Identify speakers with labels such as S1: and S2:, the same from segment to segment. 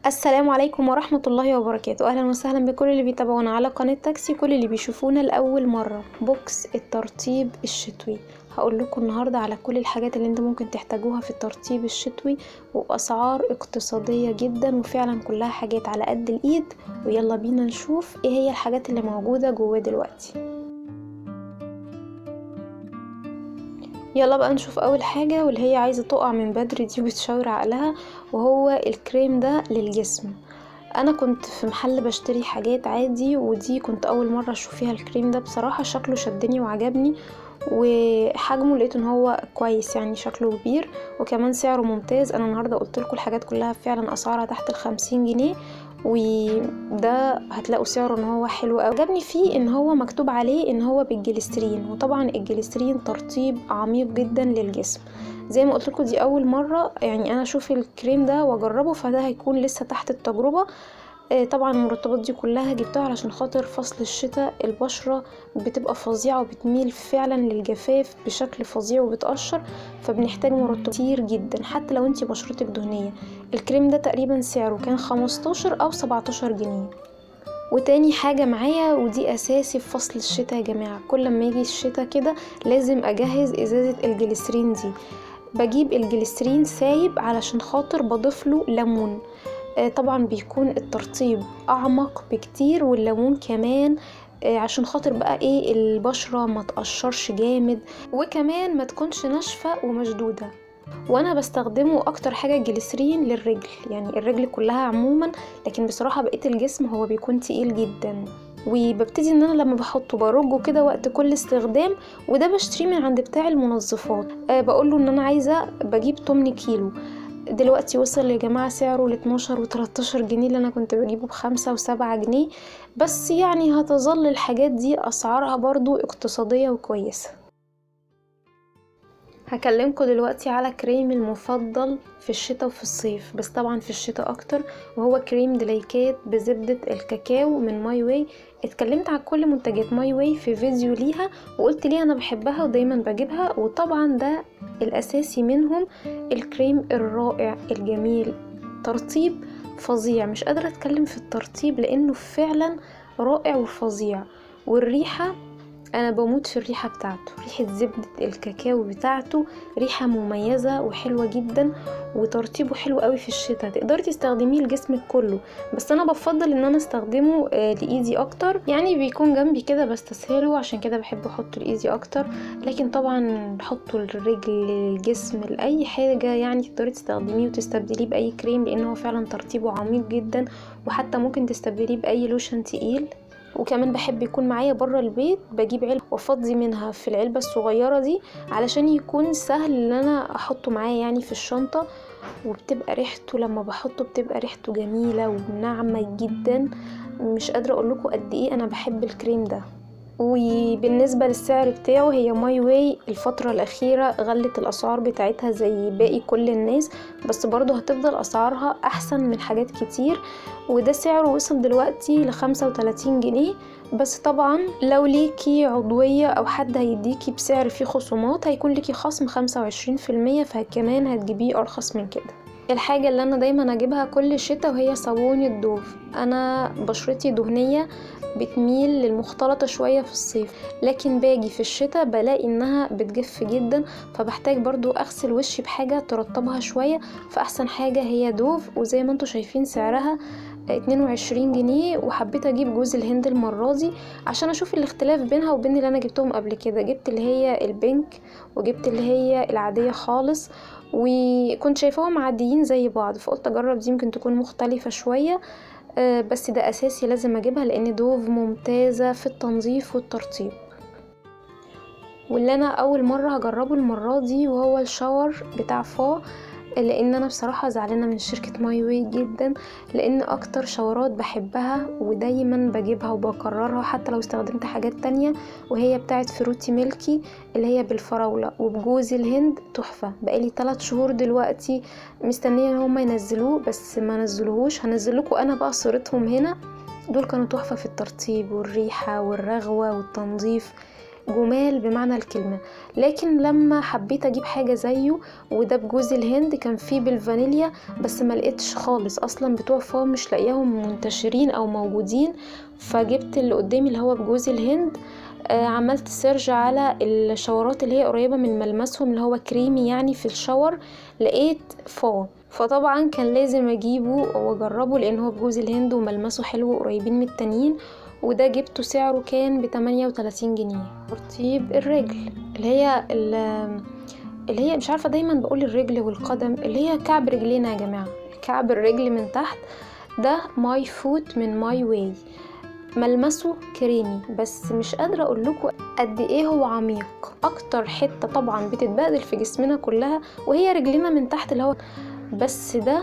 S1: السلام عليكم ورحمة الله وبركاته. اهلا وسهلا بكل اللي بيتابعونا على قناة تاكسي، كل اللي بيشوفونا لأول مرة. بوكس الترطيب الشتوي، هقول لكم النهاردة على كل الحاجات اللي انت ممكن تحتاجوها في الترطيب الشتوي وبأسعار اقتصادية جدا، وفعلا كلها حاجات على قد الايد. ويلا بينا نشوف ايه هي الحاجات اللي موجودة جواه دلوقتي. يلا بقى نشوف اول حاجة، واللي هي عايزة تقع من بدري دي وبتشاور عقلها، وهو الكريم ده للجسم. انا كنت في محل بشتري حاجات عادي، ودي كنت اول مرة اشوف فيها الكريم ده. بصراحة شكله شدني وعجبني، وحجمه لقيت ان هو كويس، يعني شكله كبير وكمان سعره ممتاز. انا النهاردة قلت لكم الحاجات كلها فعلا اسعارها تحت ال50 جنيه، وده هتلاقوا سعره ان هو حلو قوي. عجبني فيه ان هو مكتوب عليه ان هو بالجليسترين، وطبعا الجليسترين ترطيب عميق جدا للجسم. زي ما قلت لكم دي اول مره يعني انا اشوف الكريم ده واجربه، فده هيكون لسه تحت التجربه. طبعا المرطبات دي كلها جبتها علشان خاطر فصل الشتاء البشرة بتبقى فظيعة وبتميل فعلا للجفاف بشكل فظيع وبتقشر، فبنحتاج مرطبات كتير جدا حتى لو انتي بشرتك دهنية. الكريم ده تقريبا سعره كان 15 او 17 جنيه. وتاني حاجة معايا، ودي اساسي في فصل الشتاء يا جماعة، كل ما يجي الشتاء كده لازم اجهز ازازة الجليسرين دي. بجيب الجليسرين سايب علشان خاطر بضيفله ليمون. طبعا بيكون الترطيب اعمق بكتير، والليمون كمان عشان خاطر بقى ايه البشرة ما تقشرش جامد، وكمان ما تكونش ناشفة ومشدودة. وانا بستخدمه اكتر حاجة الجليسرين للرجل، يعني الرجل كلها عموما، لكن بصراحة بقية الجسم هو بيكون تقيل جدا. وببتدي ان انا لما بحطه برجه كده وقت كل استخدام، وده بشتريه من عند بتاع المنظفات. بقوله ان انا عايزة بجيب 8 كيلو. دلوقتي وصل يا جماعة سعره ل12 و13 جنيه، اللي انا كنت بجيبه ب5 و7 جنيه. بس يعني هتظل الحاجات دي اسعارها برضو اقتصادية وكويسة. هكلمكم دلوقتي على كريم المفضل في الشتاء وفي الصيف، بس طبعا في الشتاء اكتر، وهو كريم دليكات بزبدة الكاكاو من ماي واي. اتكلمت عن كل منتجات ماي واي في فيديو ليها، وقلت ليه انا بحبها ودايما بجيبها، وطبعا ده الاساسي منهم. الكريم الرائع الجميل، ترطيب فظيع، مش قادرة اتكلم في الترطيب لانه فعلا رائع وفظيع. والريحة، انا بموت في الريحة بتاعته، ريحة زبدة الكاكاو بتاعته ريحة مميزة وحلوة جدا، وترطيبه حلو قوي في الشتاء، تقدري تستخدميه لجسمك كله. بس انا بفضل ان انا استخدمه لايدي اكتر، يعني بيكون جنبي كده بستسهله، عشان كده بحب احطه لايدي اكتر. لكن طبعا بحطه للرجل للجسم لاي حاجة، يعني تقدري تستخدميه وتستبدليه باي كريم، لانه فعلا ترطيبه عميق جدا. وحتى ممكن تستبدليه باي لوشن تقيل. وكمان بحب يكون معايا بره البيت، بجيب علبة وافضي منها في العلبة الصغيرة دي علشان يكون سهل ان انا احطه معايا يعني في الشنطة. وبتبقى ريحته لما بحطه بتبقى ريحته جميلة وناعمة جدا. مش قادرة اقولكوا قد ايه انا بحب الكريم ده. وبالنسبة للسعر بتاعه، هي ماي واي الفترة الأخيرة غلت الأسعار بتاعتها زي باقي كل الناس، بس برضو هتفضل أسعارها أحسن من حاجات كتير. وده سعره وصل دلوقتي ل35 جنيه. بس طبعا لو ليكي عضوية أو حد هيديكي بسعر فيه خصومات، هيكون ليكي خصم 25%، فكمان هتجيبيه أرخص من كده. الحاجة اللي انا دايما اجيبها كل شتاء وهي صابون الدوف. انا بشرتي دهنية بتميل للمختلطة شوية في الصيف، لكن باجي في الشتاء بلاقي انها بتجف جدا، فبحتاج برضو اغسل وشي بحاجة ترطبها شوية. فاحسن حاجة هي دوف، وزي ما انتوا شايفين سعرها 22 جنيه. وحبيت اجيب جوز الهند المرة دي عشان اشوف الاختلاف بينها وبين اللي انا جبتهم قبل كده. جبت اللي هي البينك، وجبت اللي هي العادية خالص، وكنت شايفاهم عاديين زي بعض، فقلت اجرب دي يمكن تكون مختلفة شوية. بس ده اساسي لازم اجيبها، لان دوف ممتازة في التنظيف والترطيب. واللي انا اول مرة هجربه المرة دي وهو الشاور بتاع فا، لان انا بصراحة زعلانة من شركة ماي واي جدا، لان اكتر شاورات بحبها ودايما بجيبها وبكررها حتى لو استخدمت حاجات تانية، وهي بتاعت فروتي ميلكي اللي هي بالفراولة وبجوز الهند، تحفة. بقالي 3 شهور دلوقتي مستنية ان هم ينزلوه، بس ما نزلوهوش. هنزلكوا انا بقى صورتهم هنا. دول كانوا تحفة في الترطيب والريحة والرغوة والتنظيف. جمال بمعنى الكلمة. لكن لما حبيت اجيب حاجة زيه وده بجوز الهند، كان فيه بالفانيليا بس ما لقيتش خالص اصلا، بتوع فام مش لاقياهم منتشرين او موجودين، فجبت اللي قدامي اللي هو بجوز الهند. عملت سيرج على الشاورات اللي هي قريبة من ملمسهم اللي هو كريمي يعني في الشاور، لقيت فطبعا كان لازم اجيبه واجربه لان هو بجوز الهند وملمسه حلو قريبين من التانيين. وده جبته سعره كان ب38 جنيه. ترطيب الرجل اللي هي مش عارفة، دايما بقول الرجل والقدم، اللي هي كعب رجلينا يا جماعة، كعب الرجل من تحت. ده ماي فوت من ماي واي، ملمسه كريمي بس مش قادرة اقول لكم قد ايه هو عميق. اكتر حتة طبعا بتتبهدل في جسمنا كلها وهي رجلنا من تحت اللي هو، بس ده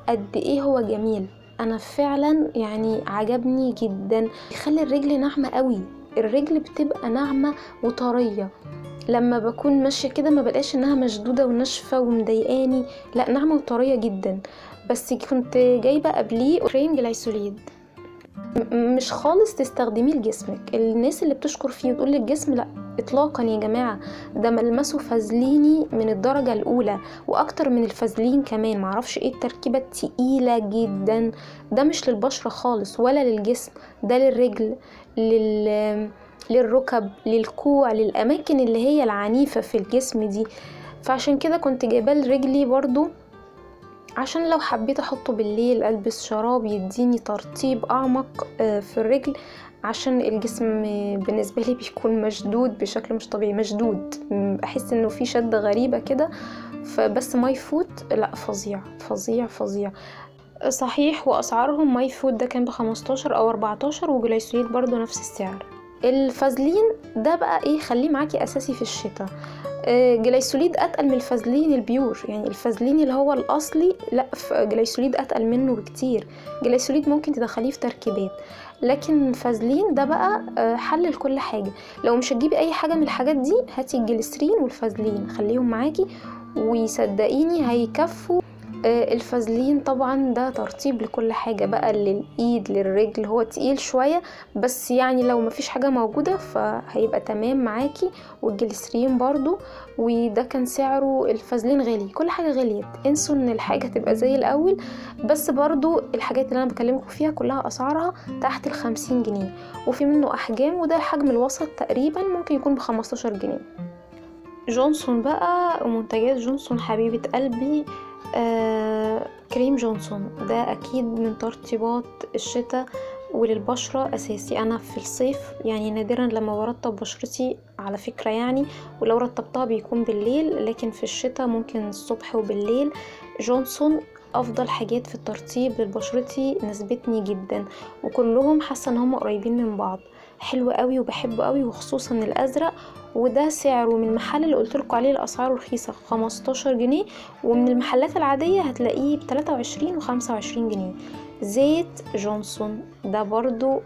S1: قد ايه هو جميل. انا فعلا يعني عجبني جدا، يخلي الرجل ناعمة قوي. الرجل بتبقى ناعمة وطرية لما بكون ماشية كده، ما بلاقيش انها مشدودة وناشفة ومضايقاني، لا ناعمة وطرية جدا. بس كنت جايبة قبليه كريم جلايسوليد، مش خالص تستخدميه لجسمك. الناس اللي بتشكر فيه وتقول للجسم، لا اطلاقا يا جماعة، ده ملمسه فازليني من الدرجة الاولى واكتر من الفازلين كمان. معرفش ايه التركيبة التقيلة جدا. ده مش للبشرة خالص ولا للجسم، ده للرجل، للركب، للكوع، للاماكن اللي هي العنيفة في الجسم دي. فعشان كده كنت جايباه لرجلي برضو، عشان لو حبيت احطه بالليل البس شراب يديني ترطيب اعمق في الرجل، عشان الجسم بالنسبة لي بيكون مشدود بشكل مش طبيعي، مشدود، احس انه في شدة غريبة كده. فبس ماي فوت لا، فظيع فظيع فظيع صحيح. واسعارهم ماي فوت ده كان ب15 او 14، وجلايسوليد برضو نفس السعر. الفازلين ده بقى ايه، خليه معاكي اساسي في الشتاء. جلايسوليد اتقل من الفازلين البيور، يعني الفازلين اللي هو الاصلي، لا جلايسوليد اتقل منه بكتير. جلايسوليد ممكن تدخليه في تركيبات، لكن فازلين ده بقى حل لكل حاجه. لو مش هتجيبي اي حاجه من الحاجات دي، هاتي الجليسرين والفازلين خليهم معاكي، وصدقيني هيكفوا. الفازلين طبعا ده ترطيب لكل حاجة بقى، للإيد للرجل، هو تقيل شوية بس يعني لو مفيش حاجة موجودة فهيبقى تمام معاكي. والجليسرين برضو، وده كان سعره، الفازلين غالي، كل حاجة غليت، انسوا ان الحاجة تبقى زي الأول. بس برضو الحاجات اللي انا بكلمكم فيها كلها اسعارها تحت 50 جنيه، وفي منه احجام، وده الحجم الوسط تقريبا ممكن يكون ب15 جنيه. جونسون بقى ومنتجات جونسون حبيبة قلبي. كريم جونسون ده اكيد من ترطيبات الشتاء وللبشرة اساسي. انا في الصيف يعني نادرا لما برطب بشرتي على فكرة يعني، ولو رطبتها بيكون بالليل، لكن في الشتاء ممكن الصبح وبالليل. جونسون افضل حاجات في الترطيب لبشرتي، نسبتني جدا، وكلهم حاسه ان هم قريبين من بعض، حلو قوي وبحبه قوي، وخصوصا الازرق. وده سعره من المحل اللي قلتلكوا عليه الاسعار رخيصه 15 جنيه، ومن المحلات العاديه هتلاقيه ب23 و25 جنيه. زيت جونسون ده برضو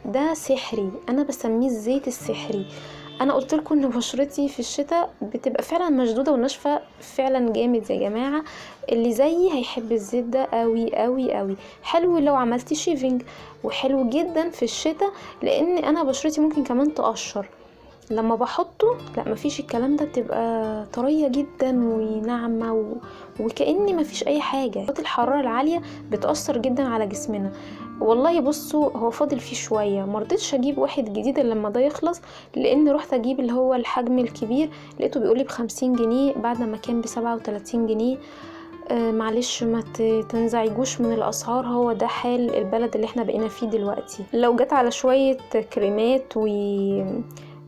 S1: ده سحري، انا بسميه الزيت السحري. انا قلتلكوا ان بشرتي في الشتاء بتبقى فعلا مشدوده وناشفه فعلا جامد يا جماعه، اللي زيي هيحب الزيت ده قوي قوي قوي. حلو لو عملتي شيفنج، وحلو جدا في الشتاء لان انا بشرتي ممكن كمان تقشر لما بحطه. لا مفيش الكلام ده، بتبقى طرية جدا وناعمة وكأني مفيش اي حاجة. الحرارة العالية بتأثر جدا على جسمنا والله. بصوا هو فاضل فيه شوية، مرضتش اجيب واحد جديد الا لما ده يخلص، لان رحت اجيب اللي هو الحجم الكبير لقيته بيقولي ب50 جنيه بعد ما كان ب37 جنيه. معلش ما تنزعجوش من الاسعار، هو ده حال البلد اللي احنا بقينا فيه دلوقتي. لو جت على شوية كريمات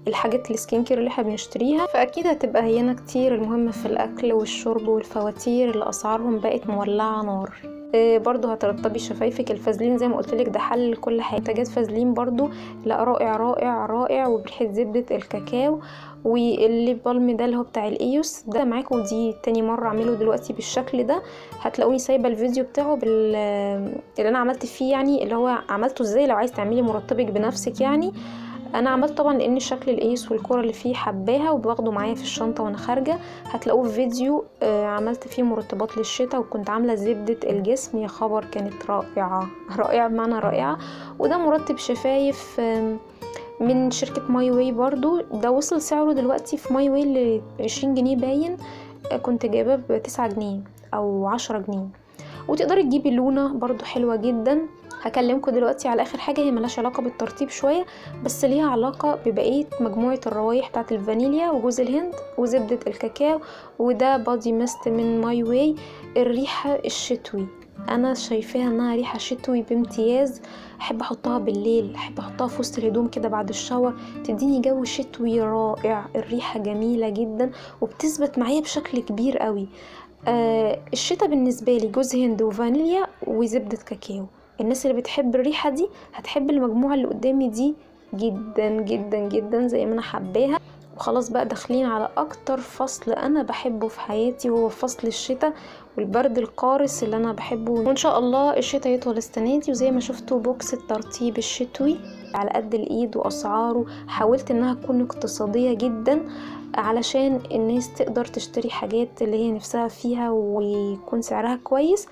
S1: الحاجات السكين كير اللي احنا بنشتريها فاكيد هتبقى هينا كتير. المهم في الاكل والشرب والفواتير اللي اسعارهم بقت مولعه نار. برضو هترطبي شفايفك. الفازلين زي ما قلتلك ده حل لكل حاجه. منتجات فازلين برضو لا رائع رائع رائع، وبريحه زبده الكاكاو. والليب بالم ده اللي هو بتاع الايوس ده معاكم، دي تاني مره اعمله دلوقتي بالشكل ده. هتلاقوني سايبه الفيديو بتاعه اللي انا عملت فيه، يعني اللي هو عملته ازاي لو عايز تعملي مرطبك بنفسك يعني. انا عملت طبعا لان شكل الايس والكرة اللي فيه حباها وباخده معايا في الشنطة وانا خارجة. هتلاقوه في فيديو عملت فيه مرطبات للشتاء، وكنت عاملة زبدة الجسم، يا خبر كانت رائعة رائعة بمعنى رائعة. وده مرطب شفايف من شركة ماي واي برضو. ده وصل سعره دلوقتي في ماي واي ل20 جنيه باين، كنت جايباه ب9 جنيه او 10 جنيه. وتقدري تجيبي لونة برضو حلوة جدا. هكلمكم دلوقتي على اخر حاجة، هي ملهاش علاقة بالترطيب شوية بس ليها علاقة ببقية مجموعة الروايح بتاعت الفانيليا وجوز الهند وزبدة الكاكاو. وده بادي ميست من ماي واي. الريحة الشتوي، انا شايفاها انها ريحة شتوي بامتياز. احب احطها بالليل، احب احطها في وسط الهدوم كده بعد الشاور، تديني جو شتوي رائع. الريحة جميلة جدا وبتثبت معايا بشكل كبير قوي. الشتا بالنسبة لي جوز هند وفانيليا وزبدة كاكاو. الناس اللي بتحب الريحة دي هتحب المجموعة اللي قدامي دي جدا جدا جدا زي ما انا حباها. وخلاص بقى داخلين على اكتر فصل انا بحبه في حياتي، وهو فصل الشتاء والبرد القارس اللي انا بحبه. وان شاء الله الشتاء يطول السنة دي. وزي ما شفتوا بوكس الترطيب الشتوي على قد الايد واسعاره، حاولت انها تكون اقتصادية جدا علشان الناس تقدر تشتري حاجات اللي هي نفسها فيها ويكون سعرها كويس.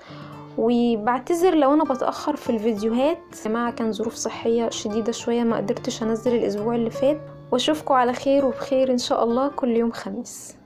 S1: وبعتذر لو انا بتأخر في الفيديوهات يا جماعة، كان ظروف صحية شديدة شوية ما قدرتش انزل الاسبوع اللي فات. واشوفكم على خير وبخير ان شاء الله كل يوم خميس.